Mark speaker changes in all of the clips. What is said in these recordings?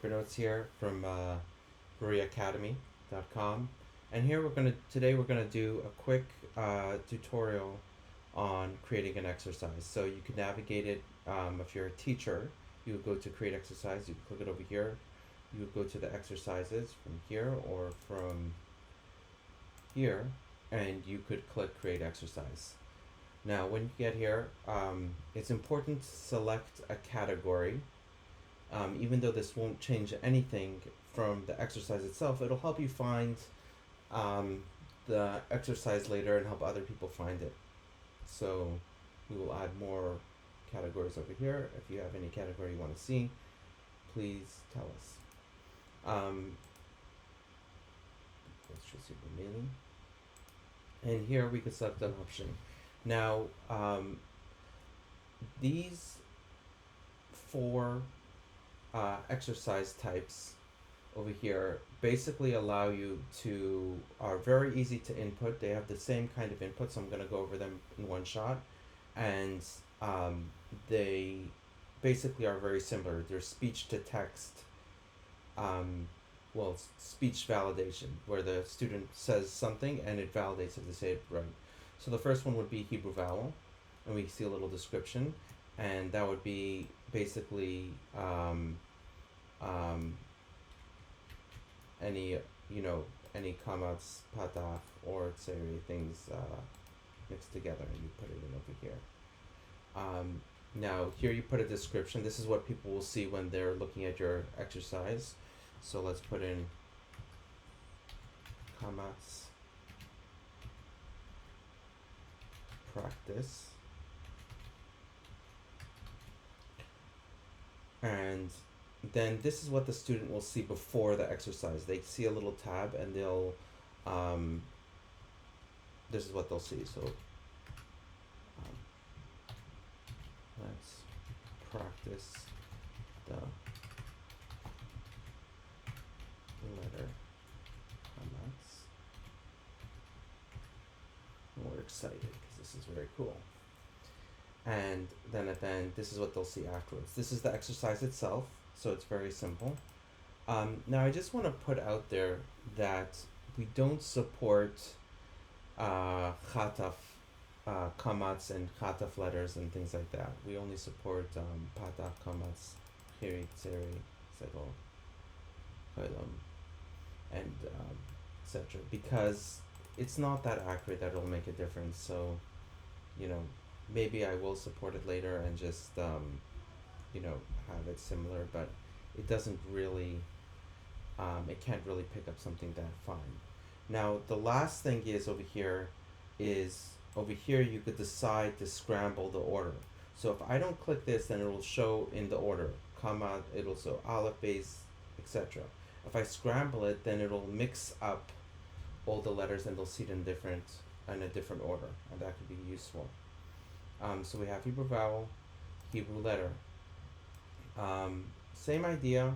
Speaker 1: paper notes here from mariaacademy.com, and here today we're gonna do a quick tutorial on creating an exercise. So you can navigate it if you're a teacher. You would go to create exercise. You click it over here. You would go to the exercises from here or from here, and you could click create exercise. Now, when you get here, it's important to select a category. Even though this won't change anything from the exercise itself, it'll help you find the exercise later and help other people find it. So we will add more categories over here. If you have any category you want to see, please tell us. Let's just see remaining. And here we could select an option. Now, these four exercise types over here basically allow you to, are very easy to input. They have the same kind of input, so I'm going to go over them in one shot. And they basically are very similar. They're speech to text, speech validation, where the student says something and it validates if they say it right. So the first one would be Hebrew vowel, and we see a little description, and that would be basically any kamats, patach, or tseri things mixed together, and you put it in over here. Now here you put a description. This is what people will see when they're looking at your exercise. So let's put in kamats practice, and then this is what the student will see before the exercise. They see a little tab, and they'll this is what they'll see. So let's practice the letter kamats. We're excited because this is very cool. And then at the end, this is what they'll see afterwards. This is the exercise itself, so it's very simple. Now I just want to put out there that we don't support chataf kamats and chataf letters and things like that. We only support patach, kamats, chiri, tseri, segol, cholam, and etc. Because it's not that accurate that it'll make a difference. So, maybe I will support it later and just have it similar, but it doesn't really, it can't really pick up something that fine. Now the last thing is over here you could decide to scramble the order. So if I don't click this, then it will show in the order, comma, it'll show aleph, base, etc. If I scramble it, then it'll mix up all the letters and they'll see it in a different order, and that could be useful. So we have Hebrew vowel, Hebrew letter. Same idea,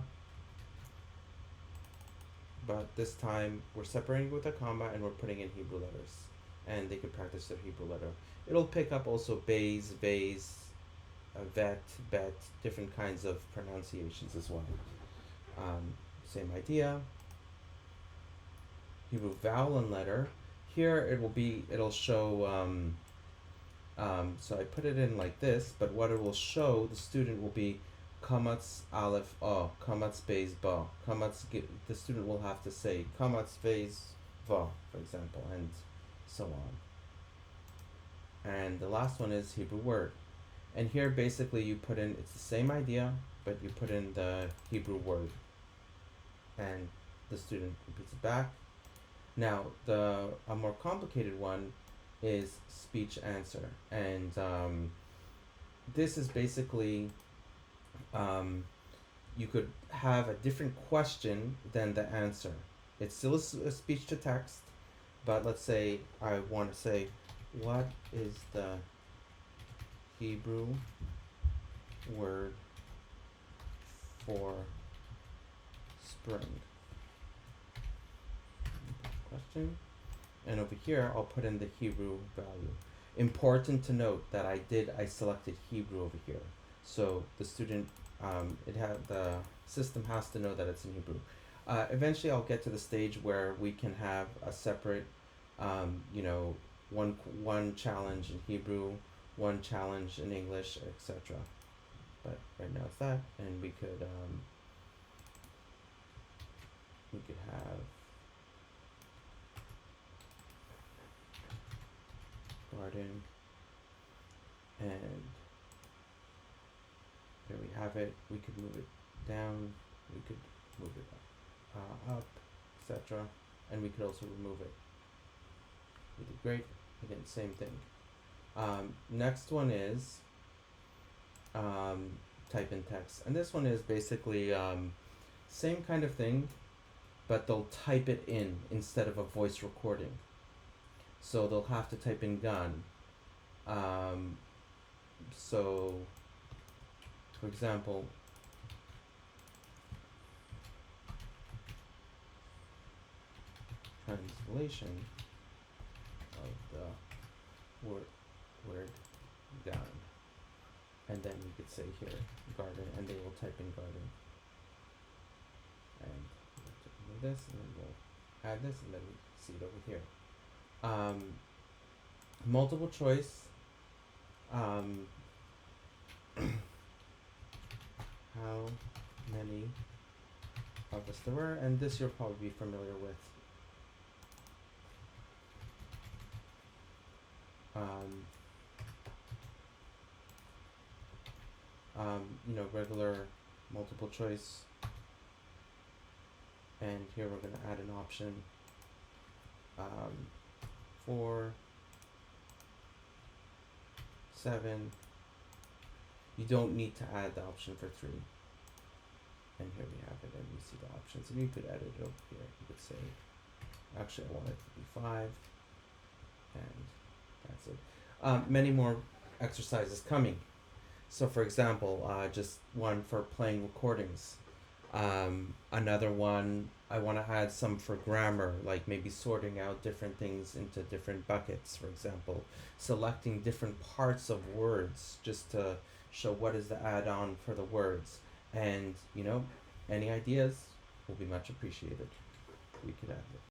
Speaker 1: but this time we're separating with a comma and we're putting in Hebrew letters, and they can practice their Hebrew letter. It'll pick up also bays, vase, vet, bet, different kinds of pronunciations as well. Same idea. Hebrew vowel and letter. Here it'll show, so I put it in like this, but what it will show the student will be kamats aleph a, kamats beis ba, the student will have to say kamats beis va, for example, and so on. And the last one is Hebrew word. And here basically you put in, it's the same idea, but you put in the Hebrew word, and the student repeats it back. Now a more complicated one is speech answer, and this is basically, you could have a different question than the answer. It's still a speech to text, but let's say I want to say, what is the Hebrew word for spring? Question. And over here I'll put in the Hebrew value. Important to note that I selected Hebrew over here, so the student The system has to know that it's in Hebrew. Eventually, I'll get to the stage where we can have a separate, you know, one challenge in Hebrew, one challenge in English, etc. But right now it's that, and we could have garden, and there we have it. We could move it down, we could move it up, etc. And we could also remove it. We did great. Again, same thing. Next one is type in text, and this one is basically same kind of thing, but they'll type it in instead of a voice recording. So they'll have to type in gun. So, for example, translation of the word gun, and then you could say here garden, and they will type in garden, and we'll this, and then we'll add this, and then we see it over here. Multiple choice. How many of us there were, and this you'll probably be familiar with. You know, regular multiple choice, and here we're going to add an option 4, 7. You don't need to add the option for 3. And here we have it, and we see the options, and you could edit it over here. You could say, actually, I want it to be 5, and that's it. Many more exercises coming. So, for example, just one for playing recordings. Another one, I want to add some for grammar, like maybe sorting out different things into different buckets, for example, selecting different parts of words just to show what is the add-on for the words. And, you know, any ideas will be much appreciated. We could add it.